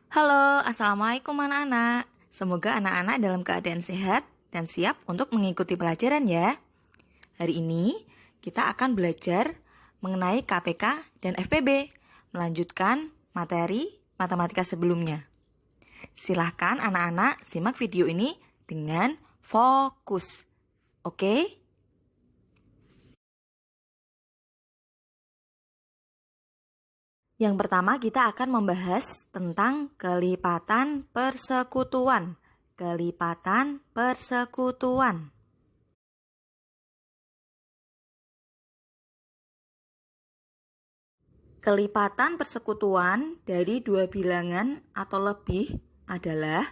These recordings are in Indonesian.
Halo, Assalamualaikum anak-anak. Semoga anak-anak dalam keadaan sehat dan siap untuk mengikuti pelajaran ya. Hari ini kita akan belajar mengenai KPK dan FPB, melanjutkan materi matematika sebelumnya. Silahkan anak-anak simak video ini dengan fokus. Oke? Yang pertama kita akan membahas tentang kelipatan persekutuan. Kelipatan persekutuan. Kelipatan persekutuan dari dua bilangan atau lebih adalah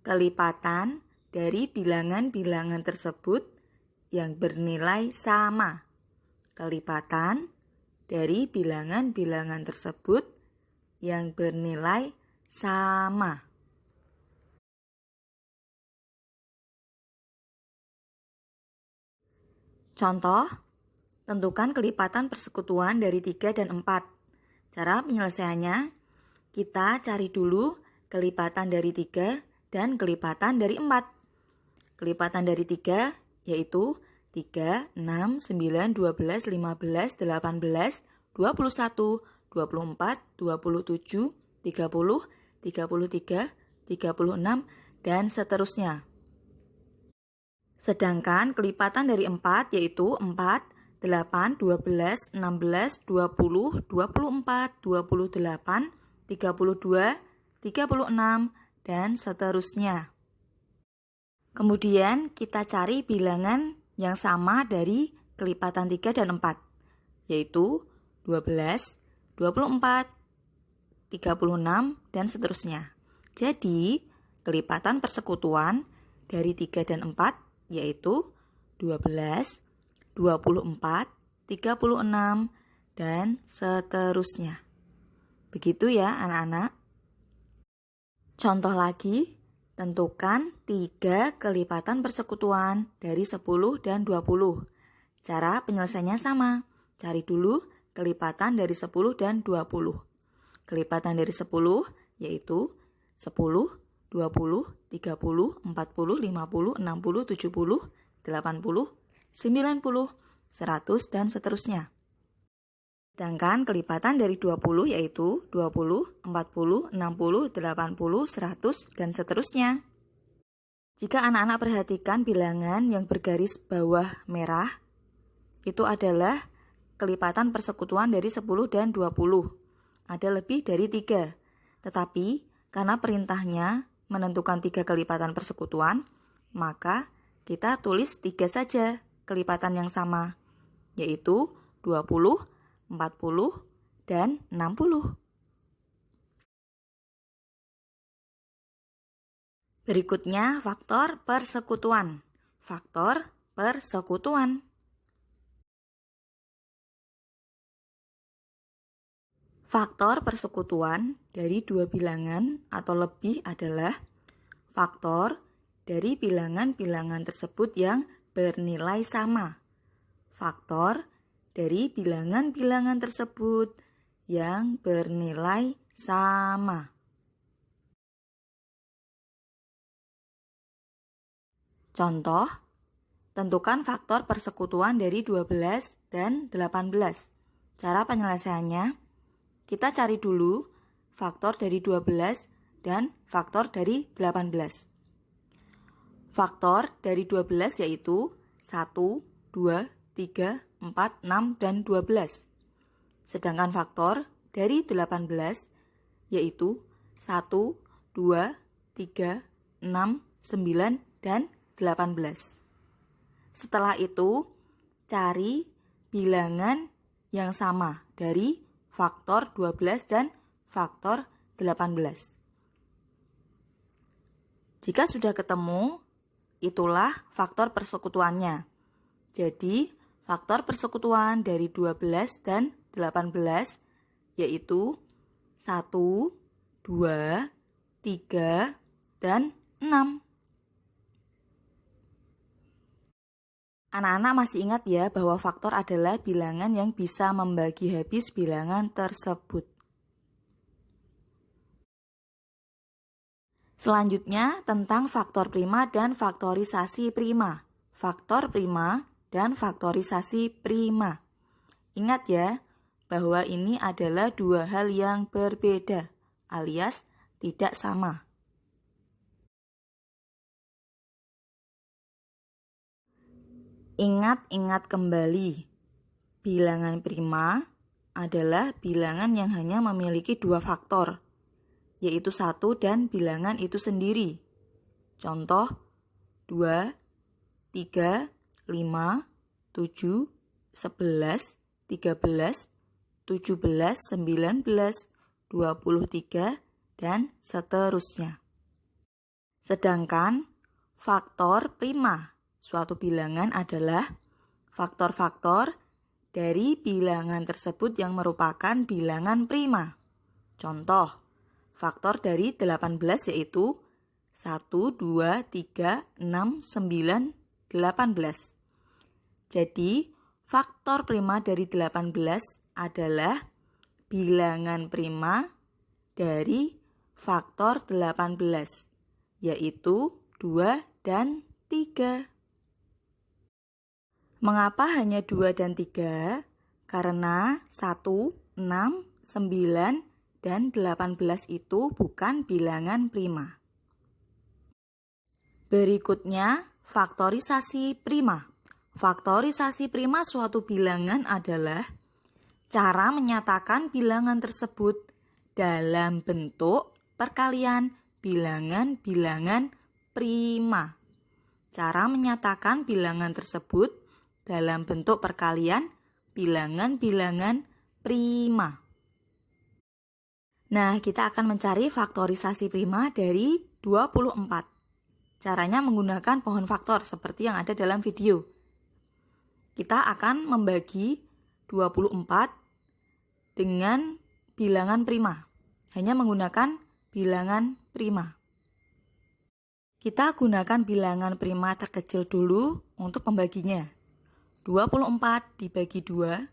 kelipatan dari bilangan-bilangan tersebut yang bernilai sama. Kelipatan dari bilangan-bilangan tersebut yang bernilai sama. Contoh, tentukan kelipatan persekutuan dari 3 dan 4. Cara penyelesaiannya, kita cari dulu kelipatan dari 3 dan kelipatan dari 4. Kelipatan dari 3 yaitu 3, 6, 9, 12, 15, 18, 21, 24, 27, 30, 33, 36, dan seterusnya. Sedangkan kelipatan dari 4 yaitu 4, 8, 12, 16, 20, 24, 28, 32, 36, dan seterusnya. Kemudian kita cari bilangan yang sama dari kelipatan 3 dan 4, yaitu 12, 24, 36, dan seterusnya. Jadi, kelipatan persekutuan dari 3 dan 4 yaitu 12, 24, 36, dan seterusnya. Begitu ya anak-anak. Contoh lagi, tentukan 3 kelipatan persekutuan dari 10 dan 20. Cara penyelesaiannya sama. Cari dulu kelipatan dari 10 dan 20. Kelipatan dari 10 yaitu 10, 20, 30, 40, 50, 60, 70, 80, 90, 100, dan seterusnya. Sedangkan kelipatan dari 20 yaitu 20, 40, 60, 80, 100, dan seterusnya. Jika anak-anak perhatikan bilangan yang bergaris bawah merah, itu adalah kelipatan persekutuan dari 10 dan 20. Ada lebih dari 3. Tetapi karena perintahnya menentukan 3 kelipatan persekutuan, maka kita tulis 3 saja kelipatan yang sama, yaitu 20, 40, dan 60. Berikutnya faktor persekutuan. Faktor persekutuan. Faktor persekutuan dari dua bilangan atau lebih adalah faktor dari bilangan-bilangan tersebut yang bernilai sama. Faktor dari bilangan-bilangan tersebut yang bernilai sama. Contoh, tentukan faktor persekutuan dari 12 dan 18. Cara penyelesaiannya, kita cari dulu faktor dari 12 dan faktor dari 18. Faktor dari 12 yaitu 1, 2, 3, 4, 6, dan 12. Sedangkan faktor dari 18 yaitu 1, 2, 3, 6, 9, dan 18. Setelah itu, cari bilangan yang sama dari faktor 12 dan faktor 18. Jika sudah ketemu, itulah faktor persekutuannya. Jadi, faktor persekutuan dari 12 dan 18 yaitu 1, 2, 3, dan 6. Anak-anak masih ingat ya bahwa faktor adalah bilangan yang bisa membagi habis bilangan tersebut. Selanjutnya tentang faktor prima dan faktorisasi prima. Faktor prima dan faktorisasi prima. Ingat ya, bahwa ini adalah dua hal yang berbeda, alias tidak sama. Ingat-ingat kembali, bilangan prima adalah bilangan yang hanya memiliki dua faktor, yaitu 1 dan bilangan itu sendiri. Contoh 2, 3, 5, 7, 11, 13, 17, 19, 23, dan seterusnya. Sedangkan faktor prima suatu bilangan adalah faktor-faktor dari bilangan tersebut yang merupakan bilangan prima. Contoh, faktor dari 18 yaitu 1, 2, 3, 6, 9, 18. Jadi, faktor prima dari 18 adalah bilangan prima dari faktor 18, yaitu 2 dan 3. Mengapa hanya 2 dan 3? Karena 1, 6, 9, dan 18 itu bukan bilangan prima. Berikutnya, faktorisasi prima. Faktorisasi prima suatu bilangan adalah cara menyatakan bilangan tersebut dalam bentuk perkalian bilangan-bilangan prima. Cara menyatakan bilangan tersebut dalam bentuk perkalian bilangan-bilangan prima. Nah, kita akan mencari faktorisasi prima dari 24. Caranya menggunakan pohon faktor seperti yang ada dalam video. Kita akan membagi 24 dengan bilangan prima. Hanya menggunakan bilangan prima. Kita gunakan bilangan prima terkecil dulu untuk membaginya. 24 dibagi 2,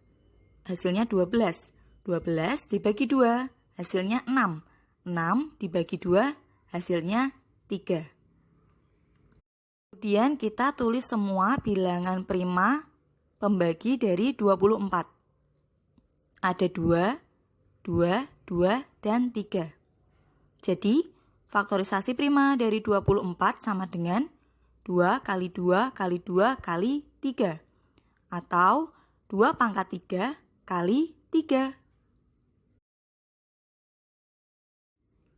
hasilnya 12. 12 dibagi 2, hasilnya 6. 6 dibagi 2, hasilnya 3. Kemudian kita tulis semua bilangan prima pembagi dari 24. Ada 2, 2, 2, dan 3. Jadi, faktorisasi prima dari 24 sama dengan 2 kali 2 kali 2 kali 3. Atau 2 pangkat 3 kali 3.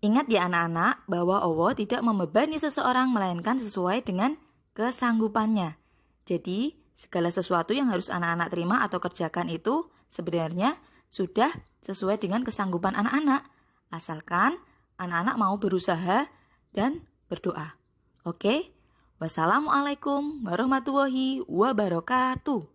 Ingat ya anak-anak bahwa Allah tidak membebani seseorang melainkan sesuai dengan kesanggupannya. Jadi segala sesuatu yang harus anak-anak terima atau kerjakan itu sebenarnya sudah sesuai dengan kesanggupan anak-anak. Asalkan anak-anak mau berusaha dan berdoa. Oke? Wassalamualaikum warahmatullahi wabarakatuh.